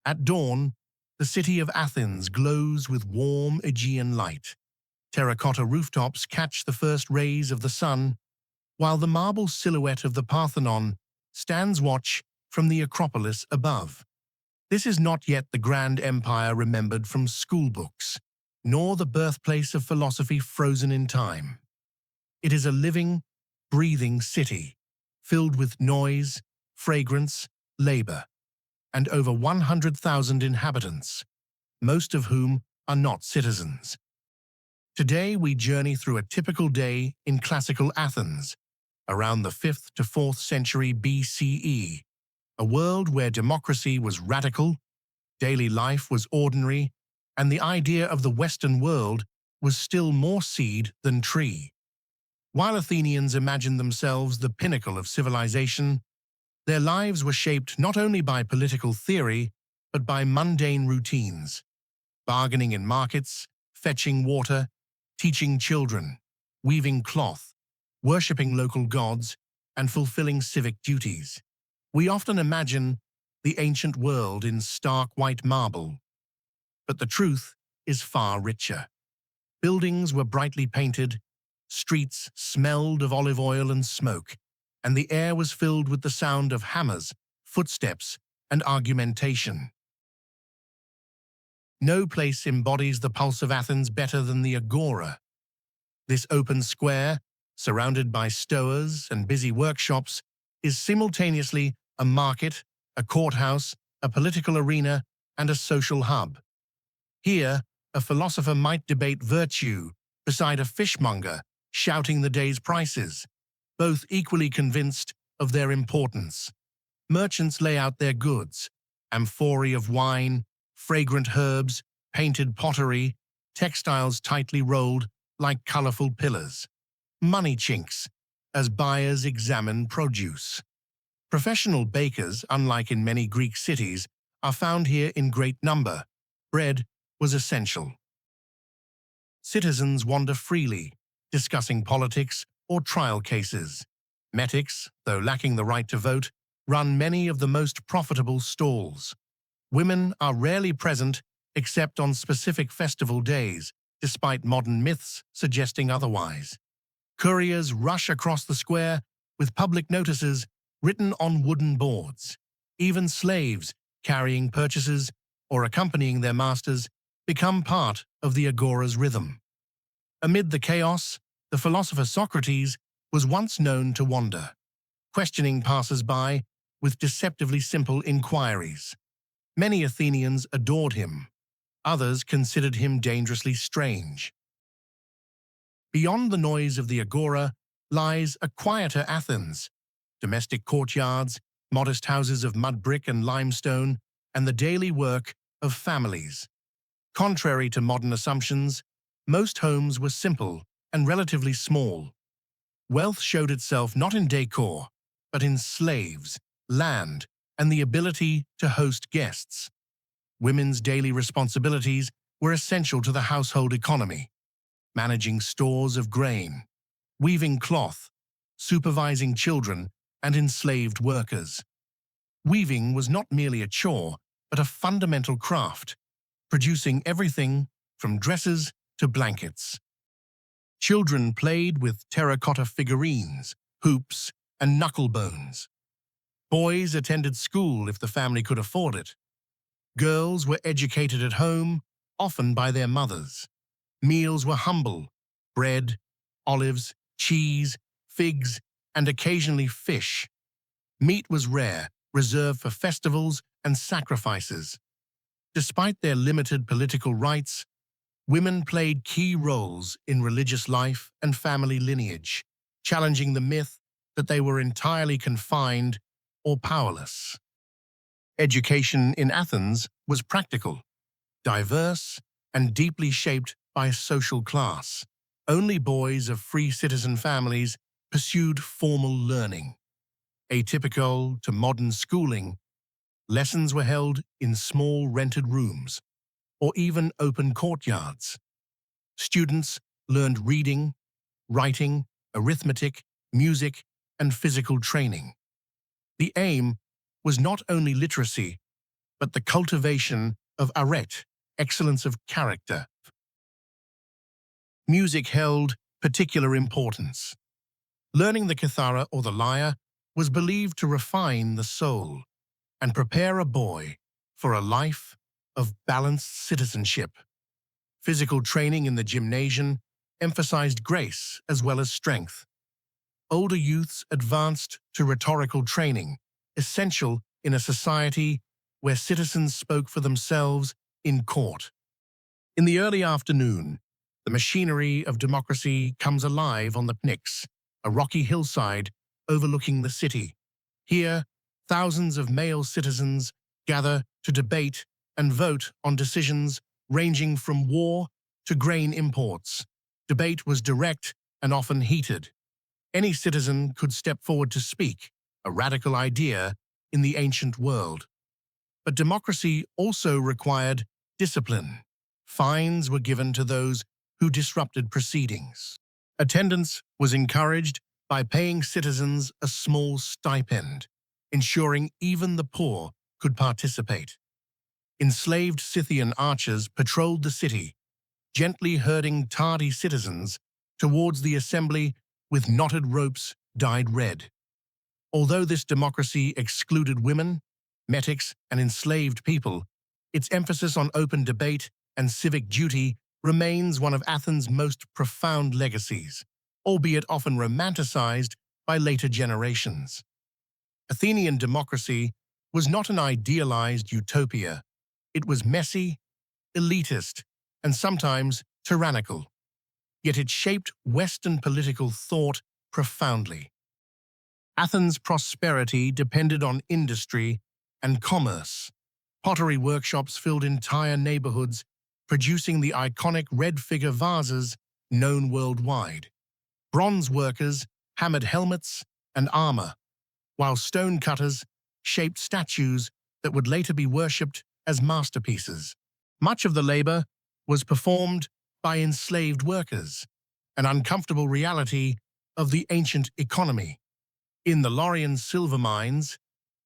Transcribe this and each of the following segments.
At dawn, the city of Athens glows with warm Aegean light. Terracotta rooftops catch the first rays of the sun, while the marble silhouette of the Parthenon stands watch from the Acropolis above. This is not yet the grand empire remembered from schoolbooks, nor the birthplace of philosophy frozen in time. It is a living, breathing city, filled with noise, fragrance, labor, and over 100,000 inhabitants, most of whom are not citizens. Today we journey through a typical day in classical Athens, around the 5th to 4th century BCE, a world where democracy was radical, daily life was ordinary, and the idea of the Western world was still more seed than tree. While Athenians imagined themselves the pinnacle of civilization, their lives were shaped not only by political theory, but by mundane routines: bargaining in markets, fetching water, teaching children, weaving cloth, worshipping local gods, and fulfilling civic duties. We often imagine the ancient world in stark white marble, but the truth is far richer. Buildings were brightly painted, streets smelled of olive oil and smoke, and the air was filled with the sound of hammers, footsteps, and argumentation. No place embodies the pulse of Athens better than the Agora. This open square, surrounded by stores and busy workshops, is simultaneously a market, a courthouse, a political arena, and a social hub. Here, a philosopher might debate virtue beside a fishmonger shouting the day's prices, both equally convinced of their importance. Merchants lay out their goods: amphorae of wine, fragrant herbs, painted pottery, textiles tightly rolled like colorful pillars. Money chinks as buyers examine produce. Professional bakers, unlike in many Greek cities, are found here in great number. Bread was essential. Citizens wander freely, discussing politics or trial cases. Metics, though lacking the right to vote, run many of the most profitable stalls. Women are rarely present except on specific festival days, despite modern myths suggesting otherwise. Couriers rush across the square with public notices written on wooden boards. Even slaves, carrying purchases or accompanying their masters, become part of the Agora's rhythm. Amid the chaos, the philosopher Socrates was once known to wander, questioning passers-by with deceptively simple inquiries. Many Athenians adored him. Others considered him dangerously strange. Beyond the noise of the Agora lies a quieter Athens: domestic courtyards, modest houses of mud brick and limestone, and the daily work of families. Contrary to modern assumptions, most homes were simple and relatively small. Wealth showed itself not in decor, but in slaves, land, and the ability to host guests. Women's daily responsibilities were essential to the household economy: managing stores of grain, weaving cloth, supervising children, and enslaved workers. Weaving was not merely a chore, but a fundamental craft, producing everything from dresses to blankets. Children played with terracotta figurines, hoops, and knucklebones. Boys attended school if the family could afford it. Girls were educated at home, often by their mothers. Meals were humble: bread, olives, cheese, figs, and occasionally fish. Meat was rare, reserved for festivals and sacrifices. Despite their limited political rights, women played key roles in religious life and family lineage, challenging the myth that they were entirely confined or powerless. Education in Athens was practical, diverse, and deeply shaped by social class. Only boys of free citizen families pursued formal learning. Atypical to modern schooling, lessons were held in small rented rooms or even open courtyards. Students learned reading, writing, arithmetic, music, and physical training. The aim was not only literacy, but the cultivation of arete, excellence of character. Music held particular importance. Learning the kithara or the lyre was believed to refine the soul and prepare a boy for a life of balanced citizenship. Physical training in the gymnasium emphasized grace as well as strength. Older youths advanced to rhetorical training, essential in a society where citizens spoke for themselves in court. In the early afternoon, the machinery of democracy comes alive on the Pnyx, a rocky hillside overlooking the city. Here, thousands of male citizens gather to debate and vote on decisions ranging from war to grain imports. Debate was direct and often heated. Any citizen could step forward to speak, a radical idea in the ancient world. But democracy also required discipline. Fines were given to those who disrupted proceedings. Attendance was encouraged by paying citizens a small stipend, ensuring even the poor could participate. Enslaved Scythian archers patrolled the city, gently herding tardy citizens towards the assembly with knotted ropes dyed red. Although this democracy excluded women, metics, and enslaved people, its emphasis on open debate and civic duty remains one of Athens' most profound legacies, albeit often romanticized by later generations. Athenian democracy was not an idealized utopia. It was messy, elitist, and sometimes tyrannical. Yet it shaped Western political thought profoundly. Athens' prosperity depended on industry and commerce. Pottery workshops filled entire neighborhoods, producing the iconic red figure vases known worldwide. Bronze workers hammered helmets and armor, while stone cutters shaped statues that would later be worshipped as masterpieces. Much of the labor was performed by enslaved workers, an uncomfortable reality of the ancient economy. In the Laurian silver mines,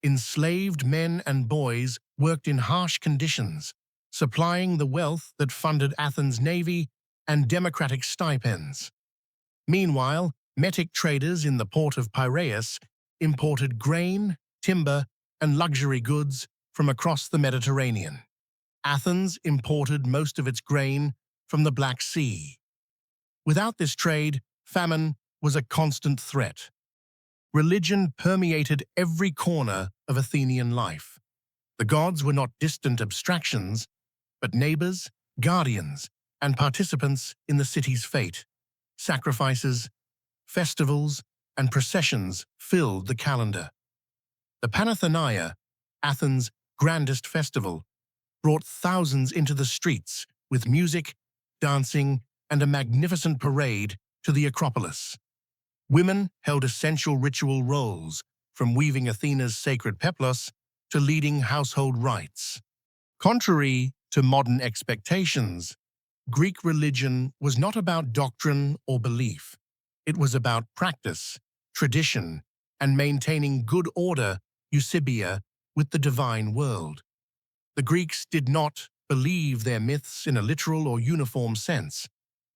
enslaved men and boys worked in harsh conditions, supplying the wealth that funded Athens' navy and democratic stipends. Meanwhile, metic traders in the port of Piraeus imported grain, timber, and luxury goods from across the Mediterranean. Athens imported most of its grain from the Black Sea. Without this trade, famine was a constant threat. Religion permeated every corner of Athenian life. The gods were not distant abstractions, but neighbors, guardians, and participants in the city's fate. Sacrifices, festivals, and processions filled the calendar. The Panathenaia, Athens' grandest festival, brought thousands into the streets with music, dancing, and a magnificent parade to the Acropolis. Women held essential ritual roles, from weaving Athena's sacred peplos to leading household rites. Contrary to modern expectations, Greek religion was not about doctrine or belief. It was about practice, tradition, and maintaining good order, eusebia, with the divine world. The Greeks did not believe their myths in a literal or uniform sense.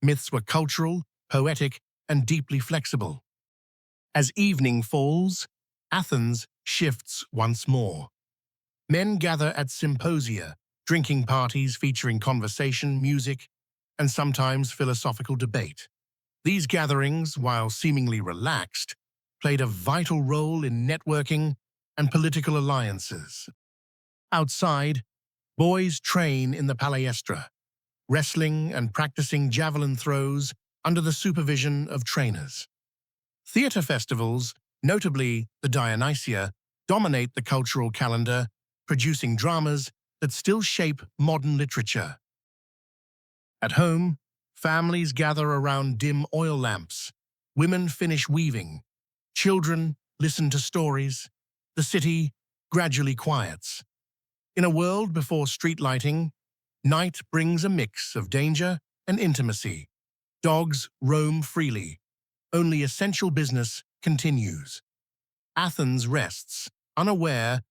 Myths were cultural, poetic, and deeply flexible. As evening falls, Athens shifts once more. Men gather at symposia, drinking parties featuring conversation, music, and sometimes philosophical debate. These gatherings, while seemingly relaxed, played a vital role in networking and political alliances. Outside, boys train in the palaestra, wrestling and practicing javelin throws under the supervision of trainers. Theatre festivals, notably the Dionysia, dominate the cultural calendar, producing dramas that still shape modern literature. At home, families gather around dim oil lamps, women finish weaving, children listen to stories, the city gradually quiets. In a world before street lighting, night brings a mix of danger and intimacy. Dogs roam freely. Only essential business continues. Athens rests, unaware,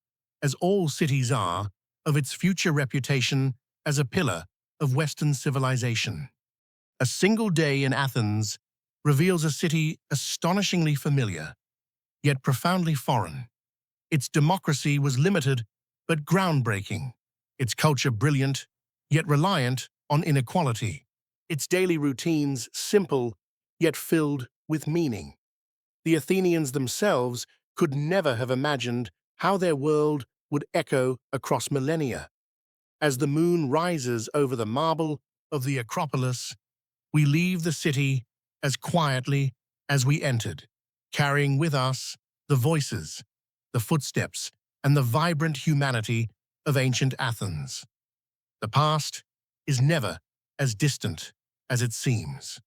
as all cities are, of its future reputation as a pillar of Western civilization. A single day in Athens reveals a city astonishingly familiar, yet profoundly foreign. Its democracy was limited but groundbreaking, its culture brilliant, yet reliant on inequality, its daily routines simple, yet filled with meaning. The Athenians themselves could never have imagined how their world would echo across millennia. As the moon rises over the marble of the Acropolis, we leave the city as quietly as we entered, carrying with us the voices, the footsteps, and the vibrant humanity of ancient Athens. The past is never as distant as it seems.